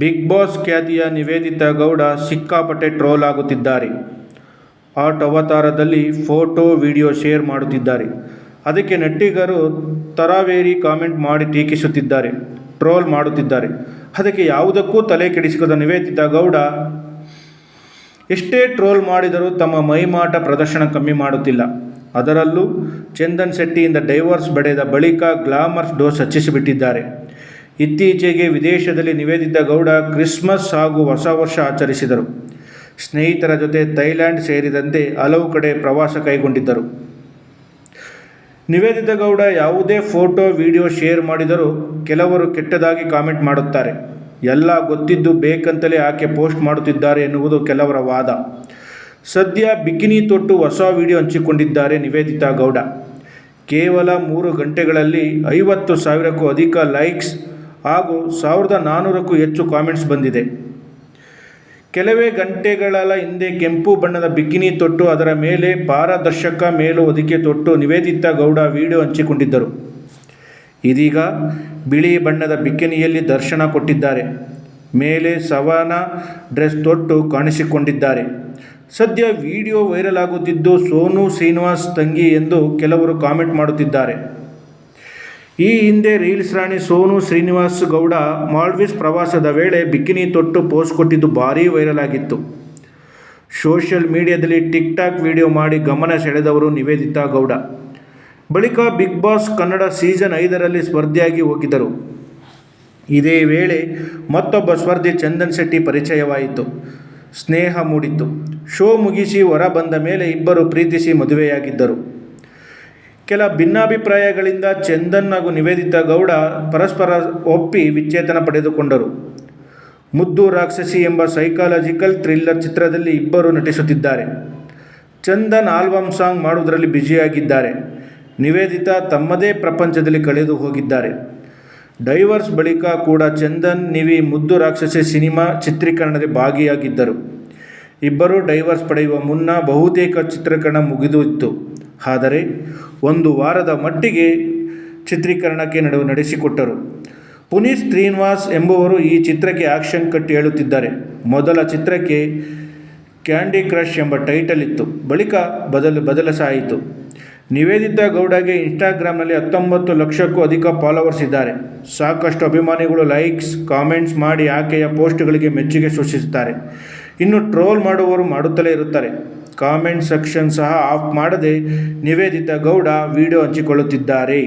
Big boss ಖ್ಯಾತಿಯ ನಿವೇದಿತಾ ಗೌಡ ಸಿಕ್ಕಾಪಟ್ಟೆ troll ಆಗುತ್ತಿದ್ದಾರೆ. ಆರ್ಟ್ ಅವತಾರದಲ್ಲಿ ಫೋಟೋ ವಿಡಿಯೋ ಶೇರ್ ಮಾಡುತ್ತಿದ್ದಾರೆ. ಅದಕ್ಕೆ ನೆಟ್ಟಿಗರು ತರಾವೇರಿ ಕಾಮೆಂಟ್ ಮಾಡಿ ಟೀಕಿಸುತ್ತಿದ್ದಾರೆ, ಟ್ರೋಲ್ ಮಾಡುತ್ತಿದ್ದಾರೆ. ಅದಕ್ಕೆ ಯಾವುದಕ್ಕೂ ತಲೆ ಕೆಡಿಸಿಕೊಳ್ಳದ ನಿವೇದಿತಾ ಗೌಡ ಎಷ್ಟೇ ಟ್ರೋಲ್ ಮಾಡಿದರೂ ತಮ್ಮ ಮೈಮಾಟ ಪ್ರದರ್ಶನ ಕಮ್ಮಿ ಮಾಡುತ್ತಿಲ್ಲ. ಅದರಲ್ಲೂ ಚಂದನ್ ಶೆಟ್ಟಿಯಿಂದ ಡೈವರ್ಸ್ ಪಡೆದ ಬಳಿಕ ಗ್ಲಾಮರ್ ಡೋಸ್ ಹಚ್ಚಿಸಿಬಿಟ್ಟಿದ್ದಾರೆ. ಇತ್ತೀಚೆಗೆ ವಿದೇಶದಲ್ಲಿ ನಿವೇದಿತಾ ಗೌಡ ಕ್ರಿಸ್ಮಸ್ ಹಾಗೂ ಹೊಸ ವರ್ಷ ಆಚರಿಸಿದರು. ಸ್ನೇಹಿತರ ಜೊತೆ ಥೈಲ್ಯಾಂಡ್ ಸೇರಿದಂತೆ ಹಲವು ಕಡೆ ಪ್ರವಾಸ ಕೈಗೊಂಡಿದ್ದರು. ನಿವೇದಿತಾ ಗೌಡ ಯಾವುದೇ ಫೋಟೋ ವಿಡಿಯೋ ಶೇರ್ ಮಾಡಿದರೂ ಕೆಲವರು ಕೆಟ್ಟದಾಗಿ ಕಾಮೆಂಟ್ ಮಾಡುತ್ತಾರೆ. ಎಲ್ಲ ಗೊತ್ತಿದ್ದು ಬೇಕಂತಲೇ ಆಕೆ ಪೋಸ್ಟ್ ಮಾಡುತ್ತಿದ್ದಾರೆ ಎನ್ನುವುದು ಕೆಲವರ ವಾದ. ಸದ್ಯ ಬಿಕಿನಿ ತೊಟ್ಟು ಹೊಸ ವಿಡಿಯೋ ಹಂಚಿಕೊಂಡಿದ್ದಾರೆ ನಿವೇದಿತಾ ಗೌಡ. ಕೇವಲ 3 ಗಂಟೆಗಳಲ್ಲಿ 50,000ಕ್ಕೂ ಅಧಿಕ ಲೈಕ್ಸ್ ಹಾಗೂ 1,400ಕ್ಕೂ ಹೆಚ್ಚು ಕಾಮೆಂಟ್ಸ್ ಬಂದಿದೆ. ಕೆಲವೇ ಗಂಟೆಗಳ ಹಿಂದೆ ಕೆಂಪು ಬಣ್ಣದ ಬಿಕಿನಿ ತೊಟ್ಟು ಅದರ ಮೇಲೆ ಪಾರದರ್ಶಕ ಮೇಲು ಹೊದಿಕೆ ತೊಟ್ಟು ನಿವೇದಿತಾ ಗೌಡ ವಿಡಿಯೋ ಹಂಚಿಕೊಂಡಿದ್ದರು. ಇದೀಗ ಬಿಳಿ ಬಣ್ಣದ ಬಿಕಿನಿಯಲ್ಲಿ ದರ್ಶನ ಕೊಟ್ಟಿದ್ದಾರೆ. ಮೇಲೆ ಸವಾನಾ ಡ್ರೆಸ್ ತೊಟ್ಟು ಕಾಣಿಸಿಕೊಂಡಿದ್ದಾರೆ. ಸದ್ಯ ವಿಡಿಯೋ ವೈರಲ್ ಆಗುತ್ತಿದ್ದು ಸೋನು ಶ್ರೀನಿವಾಸ್ ತಂಗಿ ಎಂದು ಕೆಲವರು ಕಾಮೆಂಟ್ ಮಾಡುತ್ತಿದ್ದಾರೆ. ಈ ಹಿಂದೆ ರೀಲ್ಸ್ ರಾಣಿ ಸೋನು ಶ್ರೀನಿವಾಸ್ ಗೌಡ ಮಾಲ್ಡೀವ್ಸ್ ಪ್ರವಾಸದ ವೇಳೆ ಬಿಕಿನಿ ತೊಟ್ಟು ಪೋಸ್ ಕೊಟ್ಟಿದ್ದು ಭಾರೀ ವೈರಲ್ ಆಗಿತ್ತು. ಸೋಷಿಯಲ್ ಮೀಡಿಯಾದಲ್ಲಿ ಟಿಕ್ ಟಾಕ್ ವಿಡಿಯೋ ಮಾಡಿ ಗಮನ ಸೆಳೆದವರು ನಿವೇದಿತಾ ಗೌಡ. ಬಳಿಕ ಬಿಗ್ ಬಾಸ್ ಕನ್ನಡ ಸೀಸನ್ 5ರಲ್ಲಿ ಸ್ಪರ್ಧಿಯಾಗಿ ಹೋಗಿದ್ದರು. ಇದೇ ವೇಳೆ ಮತ್ತೊಬ್ಬ ಸ್ಪರ್ಧಿ ಚಂದನ್ ಶೆಟ್ಟಿ ಪರಿಚಯವಾಯಿತು. ಸ್ನೇಹ ಮೂಡಿತ್ತು. ಶೋ ಮುಗಿಸಿ ಹೊರ ಬಂದ ಮೇಲೆ ಇಬ್ಬರು ಪ್ರೀತಿಸಿ ಮದುವೆಯಾಗಿದ್ದರು. ಕೆಲ ಭಿನ್ನಾಭಿಪ್ರಾಯಗಳಿಂದ ಚಂದನ್ ಹಾಗೂ ನಿವೇದಿತಾ ಗೌಡ ಪರಸ್ಪರ ಒಪ್ಪಿ ವಿಚ್ಛೇದನ ಪಡೆದುಕೊಂಡರು. ಮುದ್ದು ರಾಕ್ಷಸಿ ಎಂಬ ಸೈಕಾಲಜಿಕಲ್ ಥ್ರಿಲ್ಲರ್ ಚಿತ್ರದಲ್ಲಿ ಇಬ್ಬರು ನಟಿಸುತ್ತಿದ್ದಾರೆ. ಚಂದನ್ ಆಲ್ಬಮ್ ಸಾಂಗ್ ಮಾಡುವುದರಲ್ಲಿ ಬ್ಯುಸಿಯಾಗಿದ್ದಾರೆ. ನಿವೇದಿತಾ ತಮ್ಮದೇ ಪ್ರಪಂಚದಲ್ಲಿ ಕಳೆದು ಹೋಗಿದ್ದಾರೆ. ಡೈವರ್ಸ್ ಬಳಿಕ ಕೂಡ ಚಂದನ್, ನಿವಿ ಮುದ್ದು ರಾಕ್ಷಸಿ ಸಿನಿಮಾ ಚಿತ್ರೀಕರಣದಲ್ಲಿ ಭಾಗಿಯಾಗಿದ್ದರು. ಇಬ್ಬರು ಡೈವರ್ಸ್ ಪಡೆಯುವ ಮುನ್ನ ಬಹುತೇಕ ಚಿತ್ರೀಕರಣ ಮುಗಿದಿತ್ತು. ಆದರೆ 1 ವಾರದ ಮಟ್ಟಿಗೆ ಚಿತ್ರೀಕರಣಕ್ಕೆ ನಡೆಸಿಕೊಟ್ಟರು. ಪುನೀತ್ ಶ್ರೀನಿವಾಸ್ ಎಂಬುವರು ಈ ಚಿತ್ರಕ್ಕೆ ಆಕ್ಷನ್ ಕಟ್ ಹೇಳುತ್ತಿದ್ದಾರೆ. ಮೊದಲ ಚಿತ್ರಕ್ಕೆ ಕ್ಯಾಂಡಿ ಕ್ರಶ್ ಎಂಬ ಟೈಟಲ್ ಇತ್ತು. ಬಳಿಕ ಬದಲಾಯಿತು. ನಿವೇದಿತಾ ಗೌಡಗೆ ಇನ್ಸ್ಟಾಗ್ರಾಮ್ನಲ್ಲಿ 19 ಲಕ್ಷಕ್ಕೂ ಅಧಿಕ ಫಾಲೋವರ್ಸ್ ಇದ್ದಾರೆ. ಸಾಕಷ್ಟು ಅಭಿಮಾನಿಗಳು ಲೈಕ್ಸ್, ಕಾಮೆಂಟ್ಸ್ ಮಾಡಿ ಆಕೆಯ ಪೋಸ್ಟ್ಗಳಿಗೆ ಮೆಚ್ಚುಗೆ ಸೂಚಿಸುತ್ತಾರೆ. ಇನ್ನು ಟ್ರೋಲ್ ಮಾಡುವವರು ಮಾಡುತ್ತಲೇ ಇರುತ್ತಾರೆ. ಕಾಮೆಂಟ್ ಸೆಕ್ಷನ್ ಸಹ ಆಫ್ ಮಾಡದೆ ನಿವೇದಿತಾ ಗೌಡ ವಿಡಿಯೋ ಹಂಚಿಕೊಳ್ಳುತ್ತಿದ್ದಾರೆ.